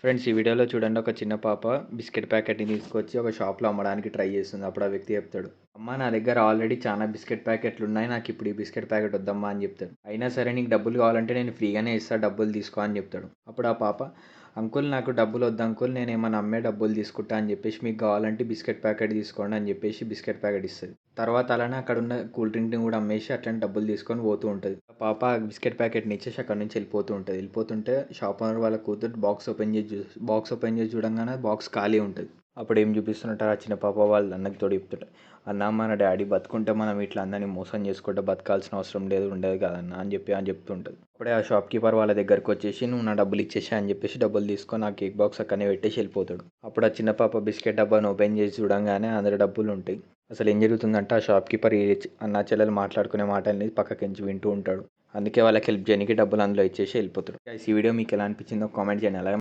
Friends ఈ వీడియోలో చూడండి, ఒక చిన్న పాప బిస్కెట్ ప్యాకెట్ని తీసుకొచ్చి ఒక షాప్లో అమ్మడానికి ట్రై చేస్తుంది. అప్పుడు ఆ వ్యక్తి చెప్తాడు, అమ్మ నా దగ్గర ఆల్రెడీ చాలా బిస్కెట్ ప్యాకెట్లు ఉన్నాయి, నాకు ఇప్పుడు ఈ బిస్కెట్ ప్యాకెట్ వద్దమ్మా అని చెప్తాడు. అయినా సరే నీకు డబ్బులు కావాలంటే నేను ఫ్రీగానే ఇస్తాను, డబ్బులు తీసుకో అని చెప్తాడు. అప్పుడు ఆ పాప, అంకుల్ నాకు డబ్బులు వద్దు అంకుల్, నేను ఏమన్నా అమ్మే డబ్బులు తీసుకుంటా అని చెప్పేసి, మీకు కావాలంటే బిస్కెట్ ప్యాకెట్ తీసుకోండి అని చెప్పేసి బిస్కెట్ ప్యాకెట్ ఇస్తుంది. తర్వాత అలానే అక్కడ ఉన్న కూల్ డ్రింక్ని కూడా అమ్మేసి అట్లాంటి డబ్బులు తీసుకొని పోతూ ఉంటుంది. పాప ఆ బిస్కెట్ ప్యాకెట్ని ఇచ్చేసి అక్కడ నుంచి వెళ్ళిపోతూ ఉంటుంది. వెళ్ళిపోతుంటే షాప్ ఓనర్ వాళ్ళ కూతురు బాక్స్ ఓపెన్ చేసి చూడంగానే బాక్స్ ఖాళీ ఉంటుంది. అప్పుడు ఏం చూపిస్తున్నట్టు ఆ చిన్న పాప వాళ్ళ అన్నకి తోడు చెప్తుంటే, అన్న మన డాడీ బతుకుంటే మనం ఇట్లా అందరినీ మోసం చేసుకుంటే బతకాల్సిన అవసరం ఉండేది కదన్న అని చెప్తుంటుంది. అప్పుడే ఆ షాప్ కీపర్ వాళ్ళ దగ్గరకు వచ్చేసి, నువ్వు నా డబ్బులు ఇచ్చేసి అని చెప్పేసి డబ్బులు తీసుకొని ఆ కేక్ బాక్స్ అక్కడనే పెట్టేసి వెళ్ళిపోతాడు. అప్పుడు ఆ చిన్న పాప బిస్కెట్ డబ్బాను ఓపెన్ చేసి చూడంగానే అందులో డబ్బులు ఉంటాయి. అసలు ఏం జరుగుతుందంటే, ఆ షాప్ కీపర్ ఈ అన్న చెల్లెలు మాట్లాడుకునే మాటల్ని పక్కకించి వింటూ ఉంటాడు. అందుకే వాళ్ళకి హెల్ప్ చేయడానికి డబ్బులు అందులో ఇచ్చేసి వెళ్ళిపోతాడు. ఈ వీడియో మీకు ఎలా అనిపించిందో కామెంట్ చేయండి. అలాగే